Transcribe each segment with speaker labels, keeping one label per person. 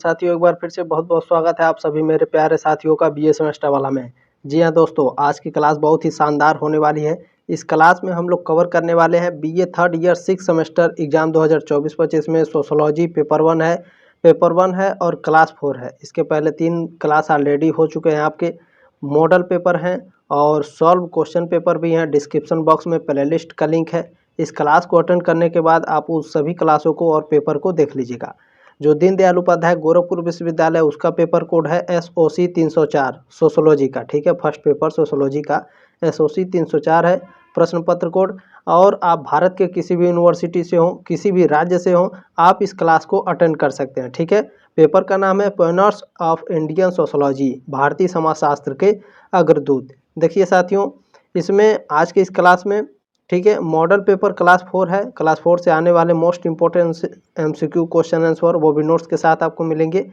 Speaker 1: साथियों, एक बार फिर से बहुत बहुत स्वागत है आप सभी मेरे प्यारे साथियों का बीए सेमेस्टर वाला में। जी हाँ दोस्तों, आज की क्लास बहुत ही शानदार होने वाली है। इस क्लास में हम लोग कवर करने वाले हैं BA third year 6 semester exam 2024-25 में सोशोलॉजी पेपर वन है और क्लास 4 है। इसके पहले 3 क्लास ऑलरेडी हो चुके हैं आपके। मॉडल पेपर हैं और सॉल्व क्वेश्चन पेपर भी हैं। डिस्क्रिप्शन बॉक्स में प्ले लिस्ट का लिंक है। इस क्लास को अटेंड करने के बाद आप उस सभी क्लासों को और पेपर को देख लीजिएगा। जो दीनदयाल उपाध्याय गोरखपुर विश्वविद्यालय उसका पेपर कोड है SOC 304 सोशोलॉजी का। ठीक है, फर्स्ट पेपर सोशोलॉजी का SOC 304 है प्रश्न पत्र कोड। और आप भारत के किसी भी यूनिवर्सिटी से हो, किसी भी राज्य से हो, आप इस क्लास को अटेंड कर सकते हैं। ठीक है, पेपर का नाम है पायनियर्स ऑफ इंडियन सोशोलॉजी, भारतीय समाजशास्त्र के अग्रदूत। देखिए साथियों, इसमें आज के इस क्लास में, ठीक है, मॉडल पेपर क्लास 4 है। क्लास 4 से आने वाले most important MCQ question answer वो भी नोट्स के साथ आपको मिलेंगे।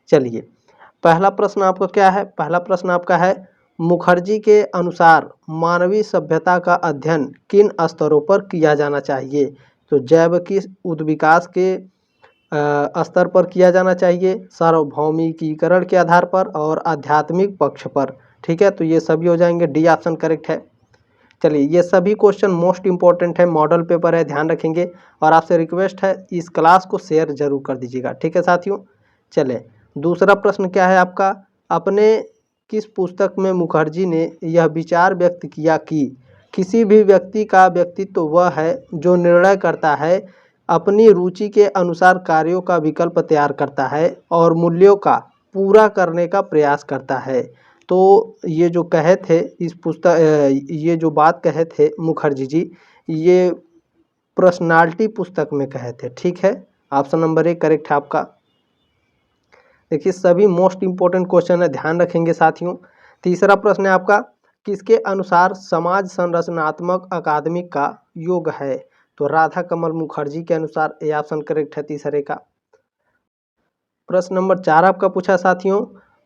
Speaker 1: चलिए, पहला प्रश्न आपका क्या है? पहला प्रश्न आपका है, मुखर्जी के अनुसार मानवीय सभ्यता का अध्ययन किन स्तरों पर किया जाना चाहिए? तो जैविकी उद्विकास के स्तर पर किया जाना चाहिए, सार्वभौमिकीकरण के आधार पर और आध्यात्मिक पक्ष पर। ठीक है, तो ये सभी हो जाएंगे। डी ऑप्शन करेक्ट है। चलिए, ये सभी क्वेश्चन मोस्ट इंपॉर्टेंट है, मॉडल पेपर है, ध्यान रखेंगे। और आपसे रिक्वेस्ट है इस क्लास को शेयर जरूर कर दीजिएगा। ठीक है साथियों। चले, दूसरा प्रश्न क्या है आपका, अपने किस पुस्तक में मुखर्जी ने यह विचार व्यक्त किया कि किसी भी व्यक्ति का व्यक्तित्व वह है जो निर्णय करता है, अपनी रुचि के अनुसार कार्यों का विकल्प तैयार करता है और मूल्यों का पूरा करने का प्रयास करता है। तो ये जो कहे थे इस पुस्तक, ये जो बात कहे थे मुखर्जी जी, ये पर्सनालिटी पुस्तक में कहे थे। ठीक है, ऑप्शन नंबर 1 करेक्ट है आपका। देखिए, सभी मोस्ट इंपॉर्टेंट क्वेश्चन है, ध्यान रखेंगे साथियों। तीसरा प्रश्न है आपका, किसके अनुसार समाज संरचनात्मक अकादमिक का योग है? तो राधा कमल मुखर्जी के अनुसार ये ऑप्शन करेक्ट है तीसरे का। प्रश्न नंबर 4 आपका पूछा साथियों,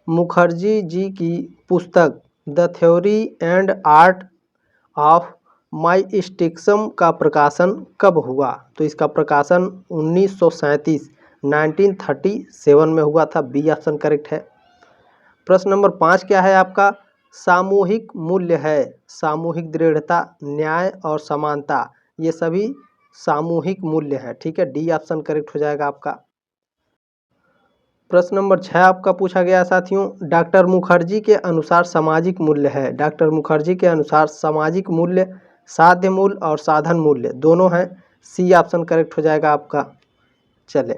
Speaker 1: मुखर्जी जी की पुस्तक the theory and art of mysticism का प्रकाशन कब हुआ? तो इसका प्रकाशन 1937 में हुआ था। बी ऑप्शन करेक्ट है। प्रश्न नंबर 5 क्या है आपका, सामूहिक मूल्य है, सामूहिक दृढ़ता, न्याय और समानता, ये सभी सामूहिक मूल्य है। ठीक है, डी ऑप्शन करेक्ट हो जाएगा आपका। प्रश्न नंबर 6 आपका पूछा गया साथियों, डॉक्टर मुखर्जी के अनुसार सामाजिक मूल्य है। डॉक्टर मुखर्जी के अनुसार सामाजिक मूल्य साध्य मूल्य और साधन मूल्य दोनों हैं। सी ऑप्शन करेक्ट हो जाएगा आपका। चले,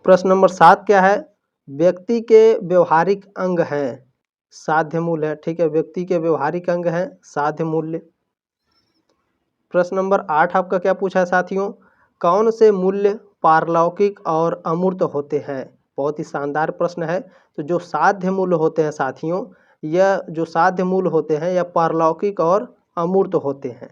Speaker 1: प्रश्न नंबर 7 क्या है, व्यक्ति के व्यवहारिक अंग हैं, साध्य मूल्य है। ठीक है, व्यक्ति के व्यवहारिक अंग हैं, साध्य मूल्य। प्रश्न नंबर 8 आपका क्या पूछा है साथियों, कौन से मूल्य पारलौकिक और अमूर्त होते हैं? बहुत ही शानदार प्रश्न है। तो जो साध्य मूल्य होते हैं साथियों, यह जो साध्य मूल्य होते हैं यह पारलौकिक और अमूर्त होते हैं।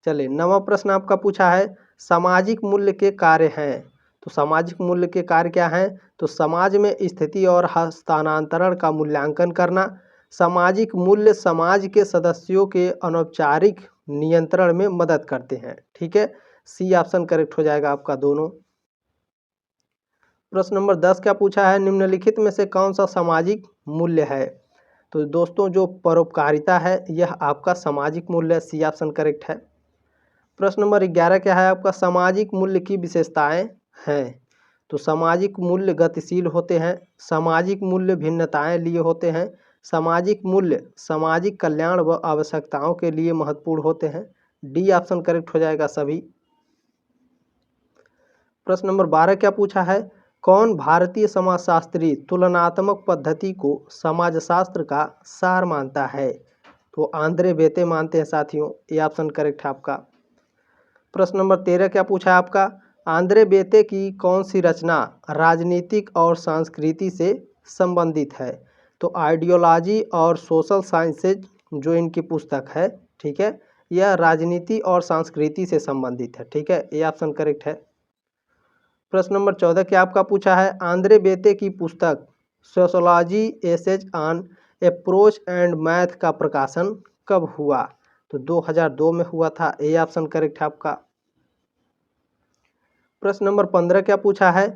Speaker 1: चलिए, 9वां प्रश्न आपका पूछा है, सामाजिक मूल्य के कार्य हैं। तो सामाजिक मूल्य के कार्य क्या हैं? तो समाज में स्थिति और हस्तांतरण का मूल्यांकन करना। सामाजिक मूल्य समाज के सदस्यों के अनौपचारिक नियंत्रण में मदद करते हैं। ठीक है, सी ऑप्शन करेक्ट हो जाएगा आपका दोनों। प्रश्न नंबर 10 क्या पूछा है, निम्नलिखित में से कौन सा सामाजिक मूल्य है? तो दोस्तों, जो परोपकारिता है यह आपका सामाजिक मूल्य है। सी ऑप्शन करेक्ट है। प्रश्न नंबर 11 क्या है आपका, सामाजिक मूल्य की विशेषताएं हैं। तो सामाजिक मूल्य गतिशील होते हैं, सामाजिक मूल्य भिन्नताएं लिए होते हैं, सामाजिक मूल्य सामाजिक कल्याण व आवश्यकताओं के लिए महत्वपूर्ण होते हैं। डी ऑप्शन करेक्ट हो जाएगा सभी। प्रश्न नंबर 12 क्या पूछा है, कौन भारतीय समाजशास्त्री तुलनात्मक पद्धति को समाजशास्त्र का सार मानता है? तो आंद्रे बेते मानते हैं साथियों। ये ऑप्शन करेक्ट है आपका। प्रश्न नंबर 13 क्या पूछा है आपका, आंद्रे बेते की कौन सी रचना राजनीतिक और संस्कृति से संबंधित है? तो आइडियोलॉजी और सोशल साइंसेज जो इनकी पुस्तक है, ठीक है, यह राजनीति और संस्कृति से संबंधित है। ठीक है, ये ऑप्शन करेक्ट है। प्रश्न नंबर 14 क्या आपका पूछा है, आंद्रे बेते की पुस्तक sociology essays on approach and method का प्रकाशन कब हुआ? तो 2002 में हुआ था। ए ऑप्शन करेक्ट है आपका। प्रश्न नंबर 15 क्या पूछा है,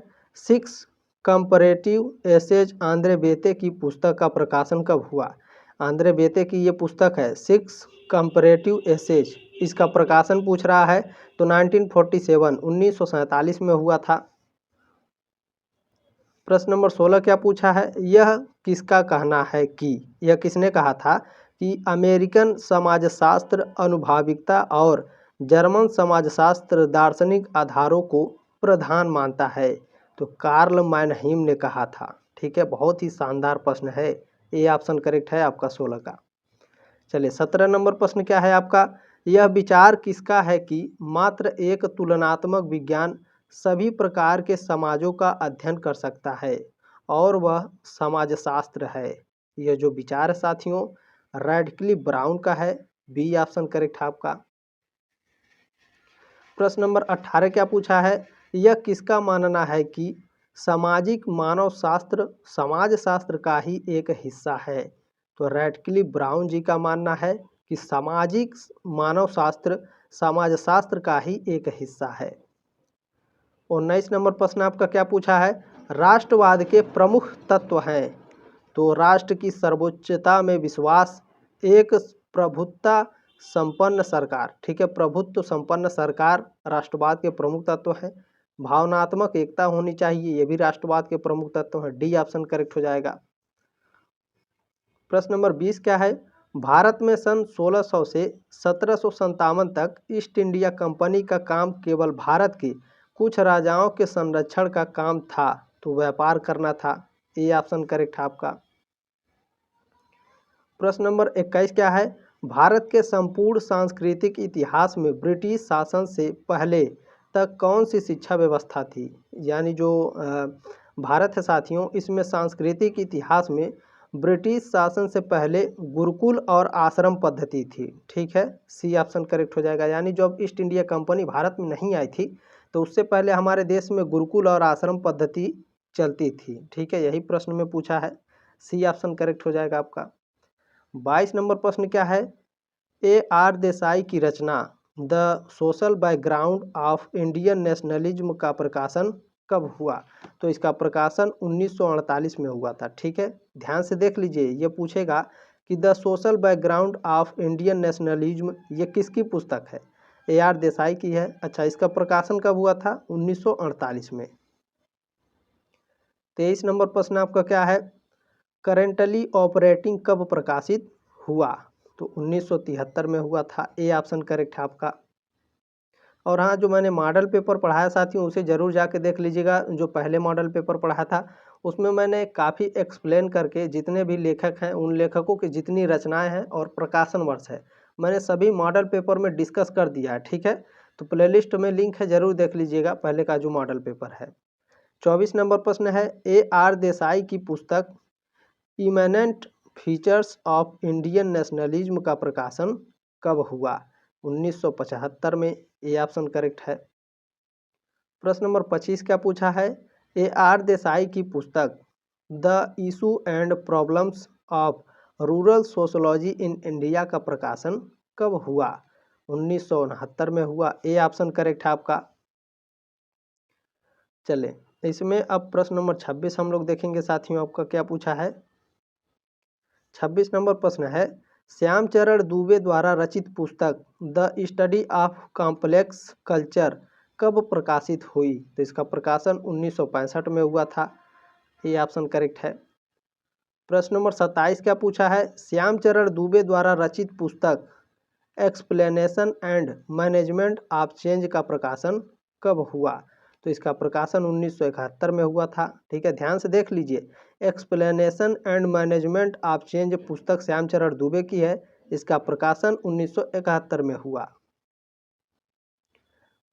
Speaker 1: six comparative essays Andre Beteille की पुस्तक का प्रकाशन कब हुआ? आंद्रे बेते की ये पुस्तक है सिक्स कंपैरेटिव एसेज, इसका प्रकाशन पूछ रहा है तो 1947 1947 में हुआ था। प्रश्न नंबर 16 क्या पूछा है? यह किसका कहना है कि, यह किसने कहा था कि अमेरिकन समाजशास्त्र अनुभाविकता और जर्मन समाजशास्त्र दार्शनिक आधारों को प्रधान मानता है? तो कार्ल माइनहीम ने कहा था। ठीक है, बहुत ही शानदार प्रश्न है, ये ऑप्शन करेक्ट है आपका 16 का। चलिए 17 नंबर प्रश्न क्या है आपका? यह विचार किसका है कि मात्र एक तुलनात्मक विज्ञान सभी प्रकार के समाजों का अध्ययन कर सकता है और वह समाजशास्त्र है? यह जो विचार है साथियों रैडक्लिफ ब्राउन का है। बी ऑप्शन करेक्ट है आपका। प्रश्न नंबर 18 क्या पूछा है? यह किसका मानना है कि सामाजिक मानवशास्त्र समाजशास्त्र का ही एक हिस्सा है? तो रैडक्लिफ ब्राउन जी का मानना है कि सामाजिक मानवशास्त्र समाजशास्त्र का ही एक हिस्सा है। 19 नंबर प्रश्न आपका क्या पूछा है? राष्ट्रवाद के प्रमुख तत्व हैं। तो राष्ट्र की सर्वोच्चता में विश्वास, एक प्रभुत्ता संपन्न सरकार। ठीक है, प्रभुत्व संपन्न सरकार राष्ट्रवाद के प्रमुख तत्व है। भावनात्मक एकता होनी चाहिए, ये भी राष्ट्रवाद के प्रमुख तत्व है। डी ऑप्शन करेक्ट हो जाएगा। प्रश्न नंबर 20 क्या है? भारत में सन 1600 से 1757 तक ईस्ट इंडिया कंपनी का काम केवल भारत के कुछ राजाओं के संरक्षण का काम था, तो व्यापार करना था। ये ऑप्शन करेक्ट है आपका। प्रश्न नंबर 21 क्या है? भारत के संपूर्ण सांस्कृतिक इतिहास में ब्रिटिश शासन से पहले तक कौन सी शिक्षा व्यवस्था थी? यानी जो भारत है साथियों, इसमें सांस्कृतिक इतिहास में ब्रिटिश शासन से पहले गुरुकुल और आश्रम पद्धति थी। ठीक है, सी ऑप्शन करेक्ट हो जाएगा। यानी जब ईस्ट इंडिया कंपनी भारत में नहीं आई थी तो उससे पहले हमारे देश में गुरुकुल और आश्रम पद्धति चलती थी। ठीक है, यही प्रश्न में पूछा है। सी ऑप्शन करेक्ट हो जाएगा आपका। 22 नंबर प्रश्न क्या है? A.R. देसाई की रचना the social background of Indian nationalism का प्रकाशन कब हुआ? तो इसका प्रकाशन 1948 में हुआ था। ठीक है, ध्यान से देख लीजिए, ये पूछेगा कि the social background of Indian nationalism ये किसकी पुस्तक है? A.R. देसाई की है। अच्छा, इसका प्रकाशन कब हुआ था? 1948 में। 23 नंबर प्रश्न आपका क्या है? करेंटली ऑपरेटिंग कब प्रकाशित हुआ? तो 1973 में हुआ था। ए ऑप्शन करेक्ट है आपका। और हाँ, जो मैंने मॉडल पेपर पढ़ाया साथियों उसे ज़रूर जाके देख लीजिएगा। जो पहले मॉडल पेपर पढ़ाया था उसमें मैंने काफ़ी एक्सप्लेन करके जितने भी लेखक हैं उन लेखकों की जितनी रचनाएं हैं और प्रकाशन वर्ष है मैंने सभी मॉडल पेपर में डिस्कस कर दिया है। ठीक है, तो प्लेलिस्ट में लिंक है, ज़रूर देख लीजिएगा पहले का जो मॉडल पेपर है। 24 नंबर प्रश्न है A.R. देसाई की पुस्तक eminent features of Indian nationalism का प्रकाशन कब हुआ? 1975 में। ये ऑप्शन करेक्ट है। प्रश्न नंबर 25 क्या पूछा है? A.R. देसाई की पुस्तक the issue and problems of rural sociology in India का प्रकाशन कब हुआ? 1969 में हुआ। ए ऑप्शन करेक्ट है आपका। चले इसमें अब प्रश्न नंबर 26 हम लोग देखेंगे साथियों, आपका क्या पूछा है? 26 नंबर प्रश्न है श्यामचरण दुबे द्वारा रचित पुस्तक the study of complex culture कब प्रकाशित हुई? तो इसका प्रकाशन 1965 में हुआ था। ये ऑप्शन करेक्ट है। प्रश्न नंबर 27 क्या पूछा है? श्यामचरण दुबे द्वारा रचित पुस्तक explanation and management of change का प्रकाशन कब हुआ? तो इसका प्रकाशन 1971 में हुआ था। ठीक है, ध्यान से देख लीजिए, explanation and management of change पुस्तक श्यामचरण दुबे की है। इसका प्रकाशन 1971 में हुआ।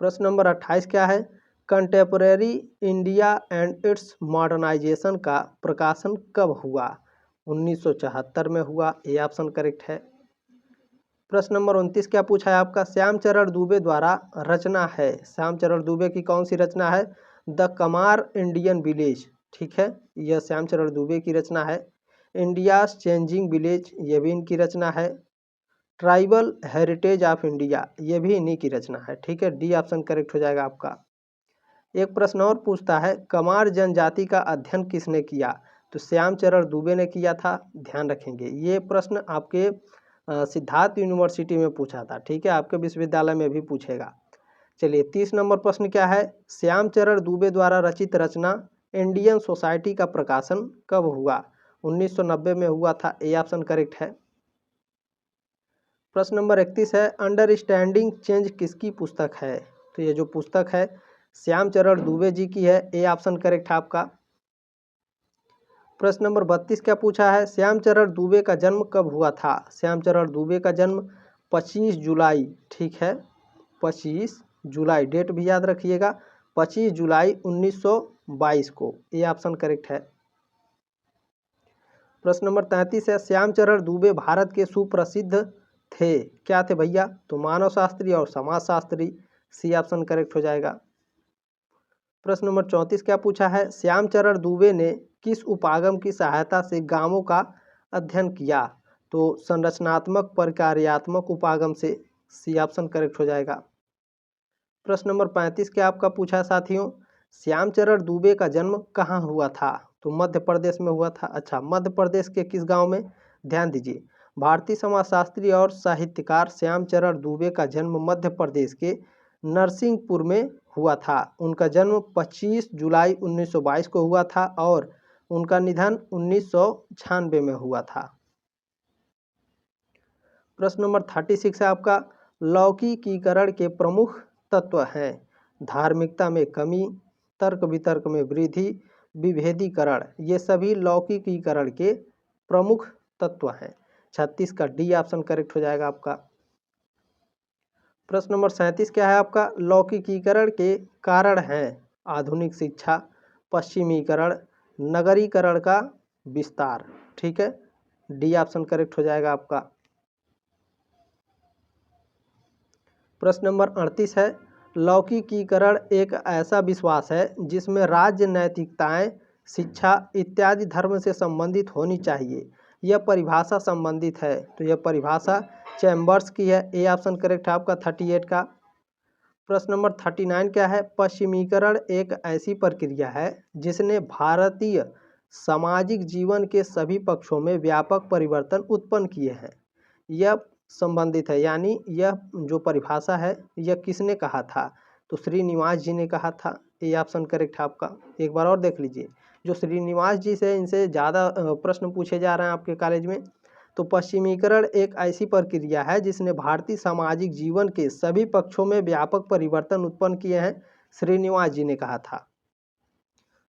Speaker 1: प्रश्न नंबर 28 क्या है? Contemporary India and its modernisation का प्रकाशन कब हुआ? 1974 में हुआ। ये ऑप्शन करेक्ट है। प्रश्न नंबर 29 क्या पूछा है आपका? श्यामचरण दुबे द्वारा रचना है, श्यामचरण दुबे की कौन सी रचना है? The Kumar Indian village. ठीक है, यह श्यामचरण दुबे की रचना है। इंडियाज चेंजिंग विलेज, ये भी इनकी रचना है। ट्राइबल हेरिटेज ऑफ इंडिया, ये भी इन्हीं की रचना है। ठीक है, डी ऑप्शन करेक्ट हो जाएगा आपका। एक प्रश्न और पूछता है, कमार जनजाति का अध्ययन किसने किया? तो श्यामचरण दुबे ने किया था, ध्यान रखेंगे। ये प्रश्न आपके सिद्धार्थ यूनिवर्सिटी में पूछा था, ठीक है, आपके विश्वविद्यालय में भी पूछेगा। चलिए 30 नंबर प्रश्न क्या है, श्यामचरण दुबे द्वारा रचित रचना इंडियन सोसाइटी का प्रकाशन कब हुआ? 1990 में हुआ था, ए ऑप्शन करेक्ट है। प्रश्न नंबर 31 है, अंडरस्टैंडिंग चेंज किसकी पुस्तक है? तो ये जो पुस्तक है श्यामचरण दुबे जी की है, ए ऑप्शन करेक्ट है आपका। प्रश्न नंबर 32 क्या पूछा है, श्यामचरण दुबे का जन्म कब हुआ था? श्यामचरण दुबे का जन्म 25 जुलाई, ठीक है, 25 जुलाई, डेट भी याद रखिएगा, 25 जुलाई 1922 को, ये ऑप्शन करेक्ट है। प्रश्न नंबर 33 है, श्यामचरण दुबे भारत के सुप्रसिद्ध थे, क्या थे भैया? तो मानव शास्त्री और समाजशास्त्री, सी ऑप्शन करेक्ट हो जाएगा। प्रश्न नंबर 34 क्या पूछा है, श्यामचरण दुबे ने किस उपागम की सहायता से गांवों का अध्ययन किया? तो संरचनात्मक प्रकार्यात्मक उपागम से, सी ऑप्शन करेक्ट हो जाएगा। प्रश्न नंबर 35 क्या आपका पूछा साथियों, श्यामचरण दुबे का जन्म कहाँ हुआ था? तो मध्य प्रदेश में हुआ था। अच्छा, मध्य प्रदेश के किस गांव में? ध्यान दीजिए, भारतीय समाजशास्त्री और साहित्यकार श्यामचरण दुबे का जन्म मध्य प्रदेश के नरसिंहपुर में हुआ था। उनका जन्म 25 जुलाई 1922 को हुआ था और उनका निधन 1996 में हुआ था। प्रश्न नंबर 36 है आपका, लौकिकीकरण के प्रमुख तत्व हैं? धार्मिकता में कमी, तर्क वितर्क में वृद्धि, विभेदीकरण, ये सभी लौकिकीकरण के प्रमुख तत्व हैं। 36 का डी ऑप्शन करेक्ट हो जाएगा आपका। प्रश्न नंबर 37 क्या है आपका, लौकिकीकरण के कारण हैं? आधुनिक शिक्षा, पश्चिमीकरण, नगरीकरण का विस्तार, ठीक है, डी ऑप्शन करेक्ट हो जाएगा आपका। प्रश्न नंबर 38 है, लौकिकीकरण एक ऐसा विश्वास है जिसमें राज्य नैतिकताएं, शिक्षा इत्यादि धर्म से संबंधित होनी चाहिए, यह परिभाषा संबंधित है? तो यह परिभाषा चैम्बर्स की है, ए ऑप्शन करेक्ट है आपका 38 का। प्रश्न नंबर 39 क्या है, पश्चिमीकरण एक ऐसी प्रक्रिया है जिसने भारतीय सामाजिक जीवन के सभी पक्षों में व्यापक परिवर्तन उत्पन्न किए हैं, यह संबंधित है, यानी यह जो परिभाषा है यह किसने कहा था? तो श्रीनिवास जी ने कहा था, ए ऑप्शन करेक्ट है आपका। एक बार और देख लीजिए, जो श्रीनिवास जी से इनसे ज़्यादा प्रश्न पूछे जा रहे हैं आपके कॉलेज में। तो पश्चिमीकरण एक ऐसी प्रक्रिया है जिसने भारतीय सामाजिक जीवन के सभी पक्षों में व्यापक परिवर्तन उत्पन्न किए हैं, श्रीनिवास जी ने कहा था।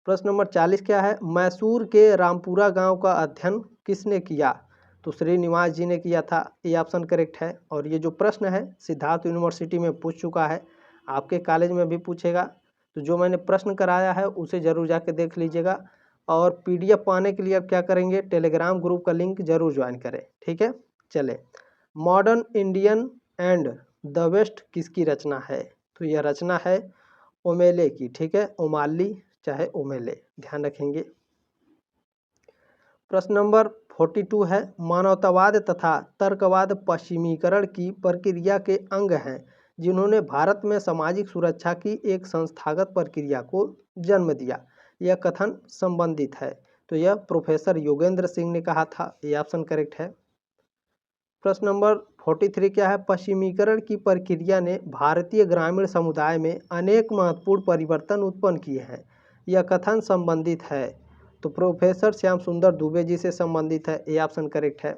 Speaker 1: प्रश्न नंबर 40 क्या है, मैसूर के रामपुरा गांव का अध्ययन किसने किया? तो श्रीनिवास जी ने किया था, ये ऑप्शन करेक्ट है। और ये जो प्रश्न है सिद्धार्थ यूनिवर्सिटी में पूछ चुका है, आपके कॉलेज में भी पूछेगा, तो जो मैंने प्रश्न कराया है उसे ज़रूर जाके देख लीजिएगा। और पीडीएफ पाने के लिए आप क्या करेंगे, टेलीग्राम ग्रुप का लिंक जरूर ज्वाइन करें, ठीक है। चले, modern Indian and the west किसकी रचना है? तो यह रचना है ओमेले की, ठीक है, ओमाली चाहे ओमेले, ध्यान रखेंगे। प्रश्न नंबर 42 है, मानवतावाद तथा तर्कवाद पश्चिमीकरण की प्रक्रिया के अंग हैं जिन्होंने भारत में सामाजिक सुरक्षा की एक संस्थागत प्रक्रिया को जन्म दिया, यह कथन संबंधित है? तो यह प्रोफेसर योगेंद्र सिंह ने कहा था, ये ऑप्शन करेक्ट है। प्रश्न नंबर 43 क्या है, पश्चिमीकरण की प्रक्रिया ने भारतीय ग्रामीण समुदाय में अनेक महत्वपूर्ण परिवर्तन उत्पन्न किए हैं, यह कथन संबंधित है? तो प्रोफेसर श्याम सुंदर दुबे जी से संबंधित है, ये ऑप्शन करेक्ट है।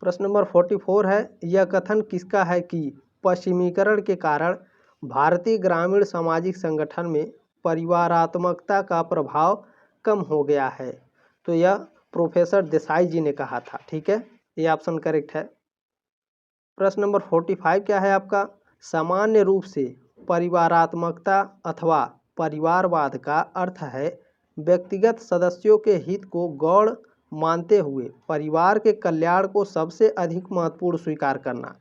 Speaker 1: प्रश्न नंबर 44 है, यह कथन किसका है कि पश्चिमीकरण के कारण भारतीय ग्रामीण सामाजिक संगठन में परिवारात्मकता का प्रभाव कम हो गया है? तो यह प्रोफेसर देसाई जी ने कहा था, ठीक है, ये ऑप्शन करेक्ट है। प्रश्न नंबर 45 क्या है आपका, सामान्य रूप से परिवारात्मकता अथवा परिवारवाद का अर्थ है व्यक्तिगत सदस्यों के हित को गौण मानते हुए परिवार के कल्याण को सबसे अधिक महत्वपूर्ण स्वीकार करना,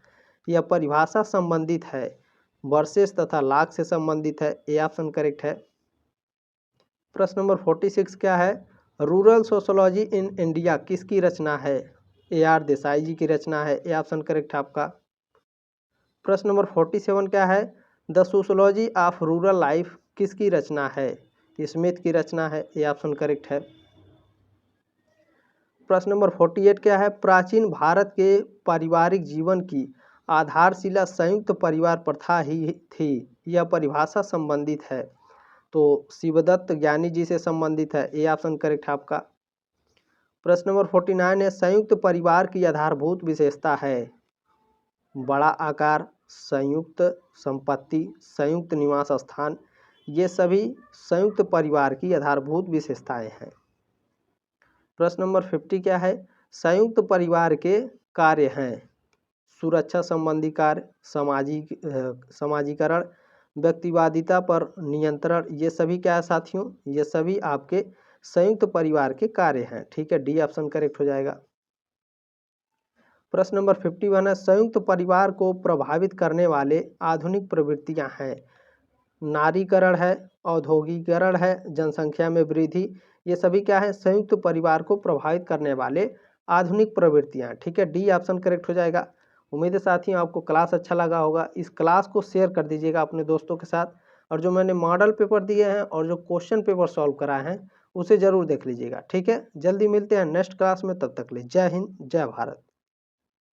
Speaker 1: यह परिभाषा संबंधित है, वर्सेस तथा लाख से संबंधित है, ये ऑप्शन करेक्ट है। प्रश्न नंबर 46 क्या है, रूरल सोशोलॉजी इन इंडिया किसकी रचना है? AR देसाई जी की रचना है, ये ऑप्शन करेक्ट है आपका। प्रश्न नंबर 47 क्या है, the sociology of rural life किसकी रचना है? स्मिथ की रचना है, ये ऑप्शन करेक्ट है। प्रश्न नंबर 48 क्या है? प्राचीन भारत के पारिवारिक जीवन की आधारशिला संयुक्त परिवार प्रथा ही थी, यह परिभाषा संबंधित है। तो शिवदत्त ज्ञानी जी से संबंधित है, ये ऑप्शन करेक्ट है आपका। प्रश्न नंबर 49 है, संयुक्त परिवार की आधारभूत विशेषता है? बड़ा आकार, संयुक्त संपत्ति, संयुक्त निवास स्थान, ये सभी संयुक्त परिवार की आधारभूत विशेषताएं हैं। प्रश्न नंबर 50 क्या है? संयुक्त परिवार के कार्य हैं? सुरक्षा संबंधी कार्य, समाजीकरण, व्यक्तिवादिता पर नियंत्रण, ये सभी क्या है साथियों? ये सभी आपके संयुक्त परिवार के कार्य हैं। ठीक है, डी ऑप्शन करेक्ट हो जाएगा। प्रश्न नंबर 51 है, संयुक्त परिवार को प्रभावित करने वाले आधुनिक प्रवृत्तियां हैं? नारीकरण है, औद्योगिकरण है, जनसंख्या में वृद्धि, ये सभी क्या है? संयुक्त परिवार को प्रभावित करने वाले आधुनिक प्रवृत्तियां। ठीक है, डी ऑप्शन करेक्ट हो जाएगा। उम्मीद है साथियों आपको क्लास अच्छा लगा होगा। इस क्लास को शेयर कर दीजिएगा अपने दोस्तों के साथ, और जो मैंने मॉडल पेपर दिए हैं और जो क्वेश्चन पेपर सॉल्व कराए हैं उसे ज़रूर देख लीजिएगा। ठीक है, जल्दी मिलते हैं नेक्स्ट क्लास में, तब तक के लिए जय हिंद, जय भारत।